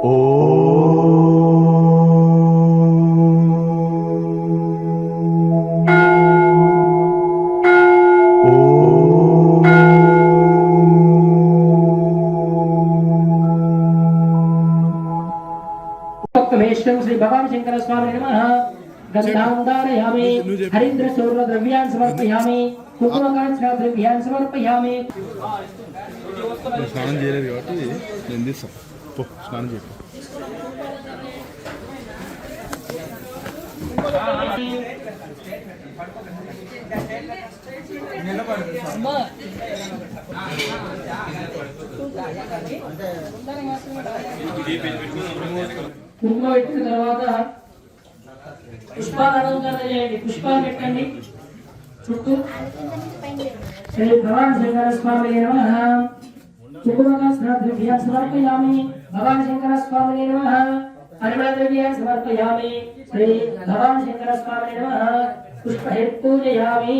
श्री भगवान शंकर स्वामी नमः। गंधांधारयामि हरिद्र सूर्य द्रव्यान् समर्पयामि कुकुमकांचन द्रव्यान् समर्पयामि। స్నానం చేయలేదు కాబట్టి నేను తీస్తాను పో స్నానం చేయకు కుంకుమ పెట్టిన తర్వాత పుష్పాలు అలంకరణ చేయండి. పుష్పాలు పెట్టండి చుట్టూ. శ్రీ భగవాన్ శంకర స్వామి నమః. కుంకుమకాంచన ద్రవ్యాన్ని సమర్పయామి. భగవాన్ శంకర స్వామి నమః. పరిమళ ద్రవ్యాన్ని సమర్పయామి. శ్రీ భగవాన్ శంకర స్వామి నమః. పుష్పహేర్పూజయామి.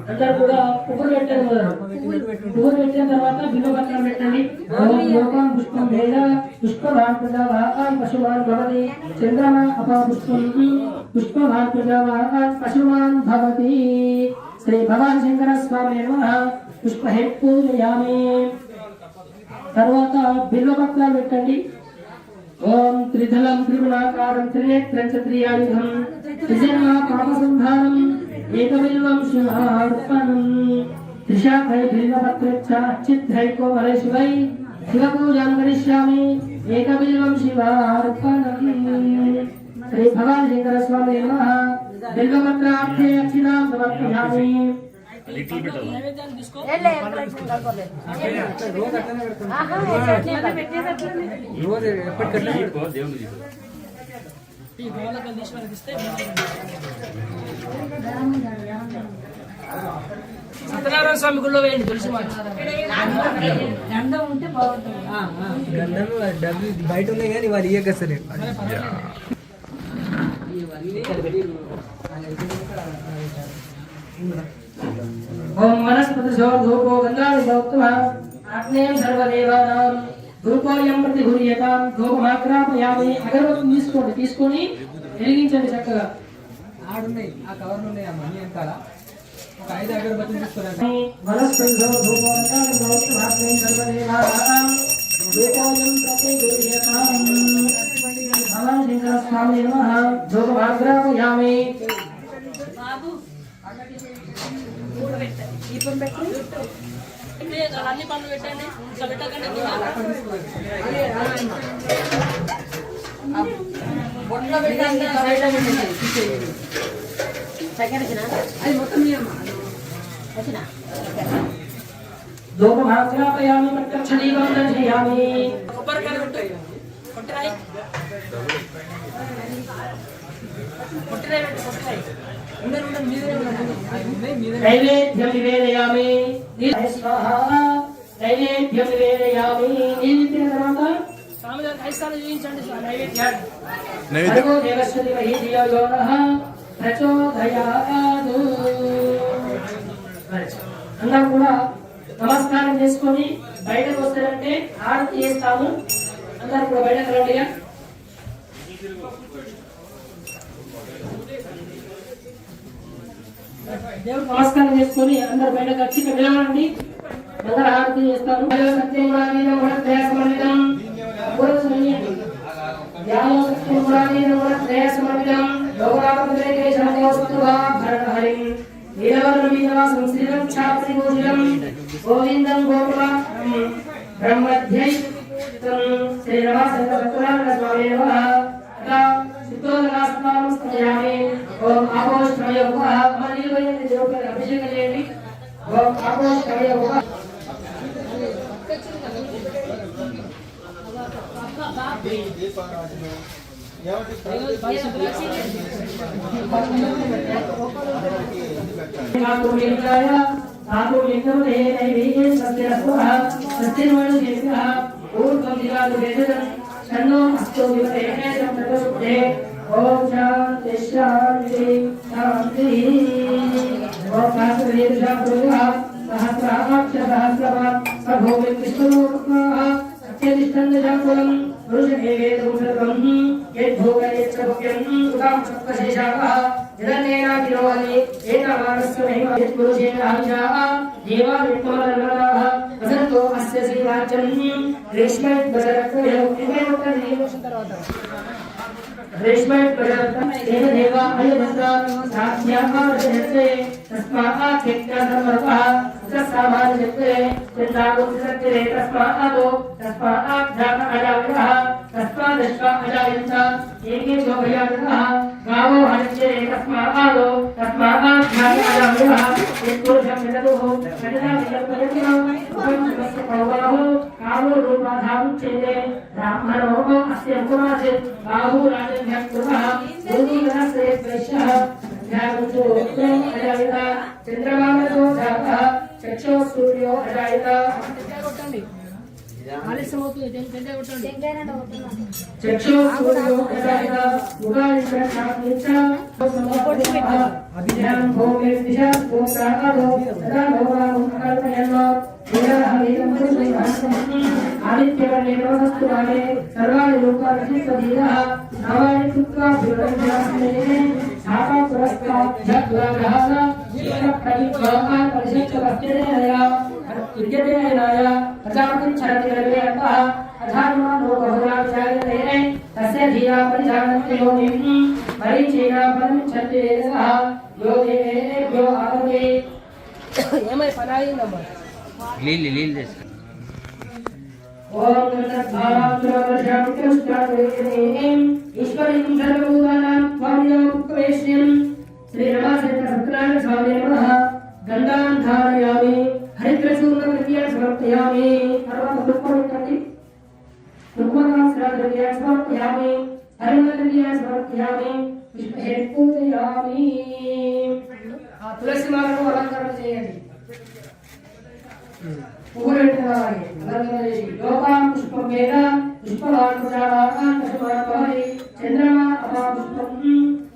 అందరూ కూడా పువ్వులు పెట్టండి. పువ్వులు పెట్టిన తర్వాత బిల్వపత్రం పెట్టండి. ఓం లోకం పుష్పం వేద పుష్పవాన్ ప్రజావాన్ పశువాన్ భవతి చంద్రమా అపా పుష్పం పుష్పవాన్ ప్రజావాన్ పశువాన్ భవతి. శ్రీ భగవాన్ శంకర స్వామి నమః. పుష్పహేర్పూజయామి. తర్వాత బిల్వపత్రాలు పెట్టండి. ఓం త్రిదళం త్రిగుణాకారం త్రినేత్రం చ త్రియాయుధం త్రిజన్మ పాపసంహారం ఏకబిల్వం శివార్పణం. త్రిశాఖై బిల్వపత్రచ్చ చిత్రైకోమలై శివై శివపూజాం కరిష్యామి. ఏకబిల్వం శివార్పణం. శ్రీ భగవాన్ శంకర స్వామి నమః. బిల్వపత్రార్థే అక్షిణాం సమర్పయామి. నైవేద్యాన్ని తీసుకో. సత్యనారాయణ స్వామి గుళ్ళో వేయండి. తులసి గంధం ఉంటే బాగుంటుంది. గంధం డబ్బులు బయట ఉన్నాయి కానీ వారు ఇయ్యక సరే. ఓం వనస్పతి ధూపో గంధాని గౌతమ ఆగ్నేయం సర్వదేవానాం ధూపోయం ప్రతిగృహ్యతాం. ధూపమాగ్రాపయామి. అగరబత్తులు తీసుకోండి. తీసుకొని వెలిగించండి చక్కగా. ఆడున్నాయి ఆ కవర్లు ఉన్నాయి. ఆ మనీ వెనకాల ఒక 5 అగరబత్తులు తీసుకురండి. వనస్పతి ధూపో గంధాని గౌతమ ఆగ్నేయం సర్వదేవానాం ధూపోయం ప్రతిగృహ్యతాం. భగవాన్ శంకర స్వామి నమః. ధూపమాగ్రాపయామి. దీపం పెట్టి అన్ని పనులు పెట్టండి. పెట్టకండి. ధూపమాగ్రాపయామి. ప్రత్యక్ష దీపం దర్శయామి. కొబ్బరికాయలు ఉంటాయి. కొట్టిరాయి కొట్టిరాయి పెట్టి కొట్టిరాయి. నైవేద్యం నివేదయామి. స్వాహా. నైవేద్యం నివేదయామి. నివేదించిన తర్వాత స్వామి గారికి 5 సార్లు చూపించండి. నైవేద్యాన్ని భర్గో దేవస్య ధీమహి ధియో యో నః ప్రచోదయాత్. అందరూ కూడా నమస్కారం చేసుకొని బయటకు వస్తారంటే హారతి చేస్తాము. అందరూ కూడా బయటకు రండి. దేవుడు నమస్కారం చేసుకొని అందరు బయటకు వచ్చి ఇక్కడ నిలబడండి. మంగళ హారతి చేస్తాను. గోవిందం గోకులం బ్రహ్మధ్యై శ్రీనివాస స్వామి ఓం ఆపోష్ణయ అభిషేకం చేయండి. ఓం ఆపోష్ణయ ఓం శాంతి శాంతి శాంతి. ఓం సహస్రాక్ష సహస్రవాన్ సభూమి విష్ణు సత్యనిష్టం पुरुषदेवेदुषर्वं यद्भोगयच्छभव्यं उदां सप्तशेषाः यदनेनाभिरोहति एतावानस्य महिमा यत्पुरुषेण अहिंसाः देवावित्तमनर्मदाः वसन्तो अस्य श्रीराज्यं ग्रीष्मोत्तरत्रयो तेन देवा अयमन्त्रा साध्याः रचयते तस्मात् क्षेत्रधर्मतः सामान्यत्वे चिन्तागुप्तसत्ये तस्मात् ध्यान अजायतः तस्मादश्वा अजायन्त एके शोभयातः गावो हरिष्ये तस्मात् ध्यान अजायतः यत्पुरुषं विदतुः विदता विदत्पयतिनो उपयुक्तस्य पौवाहो कामो रूपाधामुच्यते ब्राह्मणो अस्य कुमासे बाहु राजन्यः कुर्मः भूमिगणस्य वैश्यः ध्यानतो अजायत चन्द्रमानतो जातः चक्षो सूर्यो अजायत चक्षो सूर्यो अजायत मुगालिश्च अभिज्ञान भूमि दिशा गोत्रादो तदा भोगाहुं कल्पयन्नो वेदहवीरं पुरुषैवास्मि आदित्यवर्णेनोस्तुवाने सर्वाणि लोकानि सदीरः नावानि कृत्वा विवरञ्जास्मि सापा पुरस्तात् जग्राघान विष्णुप्रतिभा परिषच्चवस्तेनया विद्यतेनाय अजातं छरति रवेतः अधार्मानो बहुराचार्यते तस्य धिया परिजानन्ति योनिं मरीचेना परमिच्छन्ति सः योगेभ्यो आरभे एमै पनाई नंबर लील ओम नमः ईश्वरीं सर्वभूतानां स्वामिनोपवेश्यं श्री रमासेन सत्यनारायण स्वामी नमः गंगां धारयामि हरिद्रशूलद्रव्यान् समर्पयामि सर्वपुष्पमिति कुर्मकास्राद्रव्यान् समर्पयामि हरिद्रव्यान् समर्पयामि पुष्पे पूजयामि तुलसी माలను అలంకరణ చేయండి పూలెట్టుకోవాలి అలంకరణ చేసి లోకాం పుష్పం వేద పుష్పవాన్ ప్రజావాన్ పశువాన్ చంద్రమా అపా పుష్పం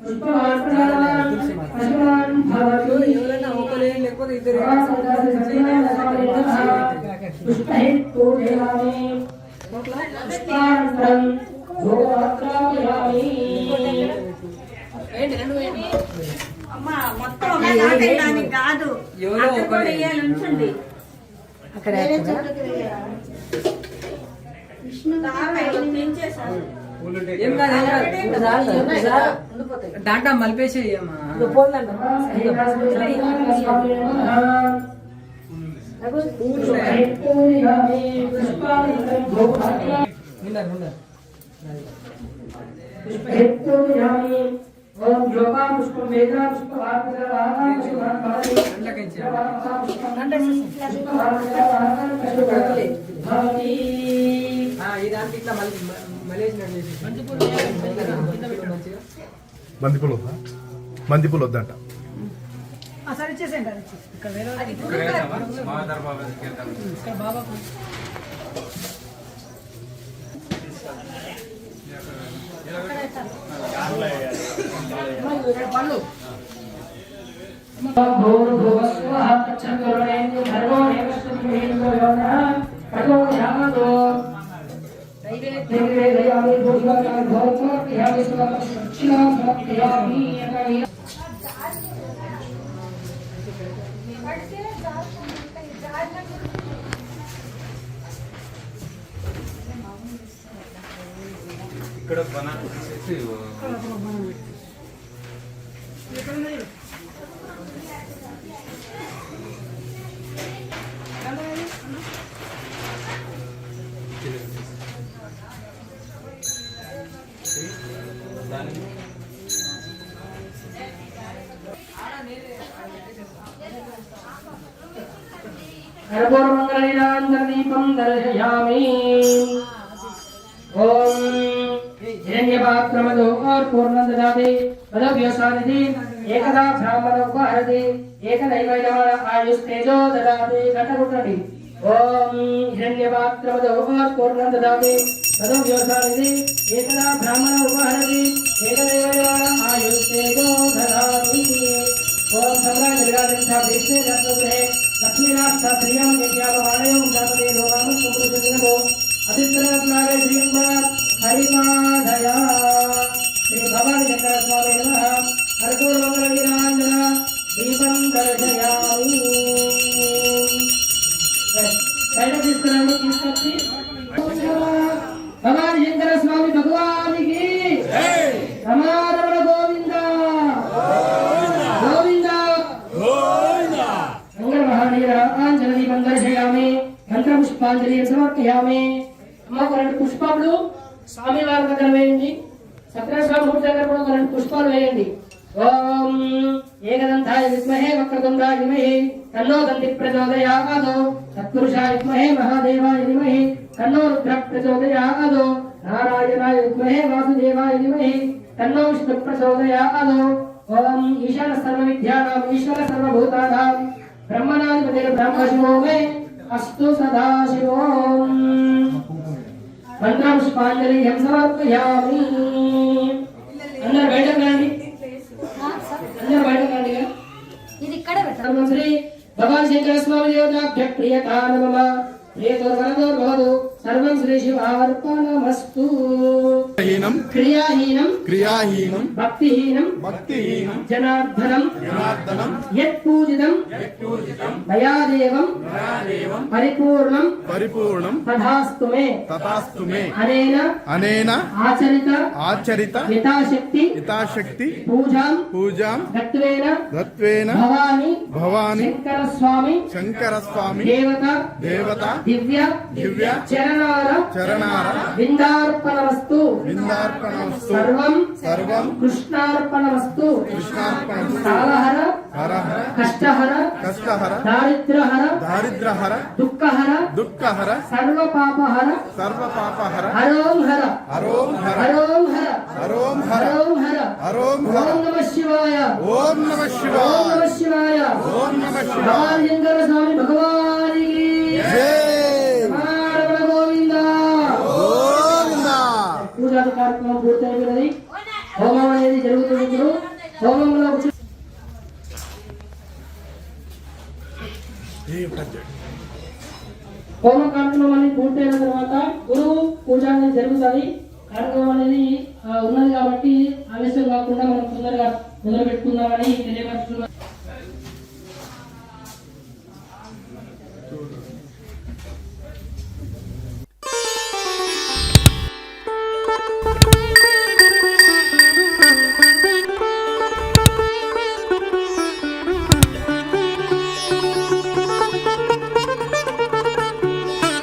పుష్పవాన్ ప్రజావాన్ పశువాన్ భవతి ఎవరైనా ఒకరే లేకపోతే ఇద్దరు పుష్పే పూజయామి పుష్పాంతరం భోగవత్రాపయామి ఏంటి రెండు ఏంటి అమ్మా మొత్తం ఒకే కాటేయడానికి కాదు ఎవరో అక్కడ కూడా ఒకరే. ఇయ్యాలి ఉంచండి అక్కడ విష్ణు పెంచేశారు ఏం కాదు దాంట్లో మలిపేసి ओम योगा पुष्पं वेदा पुष्पवार्तकवाहन पुष्पवार्तकवाहन भवति ఇదానికి ఇట్లా మలేసినట్టు బంతిపూలు వద్దా బంతిపూలు వద్దంట సరే ఇచ్చేసేయండి అది ఇక్కడ వేరే ఇక్కడ బాబాకు పళ్ళు भूर्भुवस्वः तच्छन्दोरेन्द्र धर्मो हेमस्तुभेन्द्रो योनः ततो यामतो नैवेद्ययामि भूषणानि भवत्यामि समर्पयामि ఇక్కడ బనానా చేసి कर्पूरमङ्गलैनान्तर्दीपं दर्शयामि ओम हिरण्यपात्रमदो और पूर्णं ददाति पदव्यसानिधि एकदा ब्राह्मणो उपहरति एकदैव यमन आयुस्तेजो ददाति घटकुटनि ओम हिरण्यपात्रमदो और पूर्णं ददाति पदव्यसानिधि एकदा ब्राह्मणो उपहरति एकदैव यमन आयुस्तेजो ददाति ओम सम्राट विराजन्ता विश्वे दत्तगृहे लक्ष्मीनाथ प्रियं विद्यापवाणयो जातवे लोकामं सुकृतजनो అతిత్రరత్నాలయ శ్రీంబ హరిమాధయా శ్రీ భవాని శంకర స్వామి నమః కర్పూర మంగళ వీరాంజన దీపం దర్శయామి బయట తీసుకురండి తీసుకొచ్చి భవాని శంకర స్వామి భగవానికి రమారమణ గోవింద గోవింద మంగళ మహానీర ఆంజన దీపం దర్శయామి మంత్ర పుష్పాంజలి సమర్పయామి అమ్మకు 2 పుష్పములు స్వామి వారి దగ్గర వేయండి సత్యస్వామి మూర్తి దగ్గర కూడా 2 పుష్పాలు వేయండి ఓం ఏకదంతాయ విద్మహే వక్రతుండాయ ధీమహి తన్నో దంతి ప్రచోదయాత్ సత్పురుషాయ విద్మహే మహాదేవాయ ధీమహి తన్నో రుద్ర ప్రచోదయాత్ నారాయణాయ విద్మహే వాసుదేవాయ ధీమహి తన్నో విష్ణు ప్రచోదయాత్ ఓం ఈశాన సర్వ విద్యానాం ఈశ్వర సర్వభూతానాం బ్రహ్మణాధిపతిర్ బ్రహ్మశివో మే అస్తు సదాశివోం మంత్ర పుష్పాంజలి సమర్పయామి అందరు బయటకు రండి అందరు బయటకు రండి ఇది ఇక్కడే పెట్టాలి. శ్రీ భగవాన్ శంకర స్వామి దేవతాభ్య ప్రియతా నమః ప్రియతోర్వరదోర్వహదు సర్వం శ్రీ శివార్పణమస్తు హీనం క్రియాహీనం క్రియాహీనం భక్తిహీనం భక్తిహీనం జనార్దనం జనార్దనం యత్పూజితం దయాదేవం పరిపూర్ణం పరిపూర్ణం తథాస్తు మే తథాస్తు మే అనేన అనేన ఆచరిత ఆచరిత యథాశక్తి యథాశక్తి పూజాం పూజాం దత్వేన దత్వేన భవాని భవాని శంకర స్వామి శంకర స్వామి దేవత దేవత దివ్య దివ్య చరణార చరణార విందార్పణమస్తు విందార్పణమస్తు సర్వం సర్వం కృష్ణార్పణమస్తు కృష్ణార్పణమస్తు కాలహర హరహర కష్టహర కష్టహర దారిద్రహర దారిద్రహర దుఃఖహర దుఃఖహర సర్వపాపహర సర్వపాపహర హరోం హర హరోం హర హరోం హర హరోం హర హరోం హర హరోం హర ఓం నమః శివాయ ఓం నమః ఓం శివాయ నమః శివాయ ఓం నమః శివాయ భగవాన్ శంకర స్వామి భగవానికి జై రమణ గోవింద గోవిందా పూజా కార్యక్రమం పూర్తయినది హోమం అనేది జరుగుతుంది ఇప్పుడు హోమంలో హోమ కార్యక్రమం అనేది పూర్తయిన తర్వాత గురువు పూజ అనేది జరుగుతుంది కార్యక్రమం అనేది ఉన్నది కాబట్టి ఆలస్యం కాకుండా మనం తొందరగా మొదలు పెట్టుకుందామని తెలియపరుస్తున్నాం.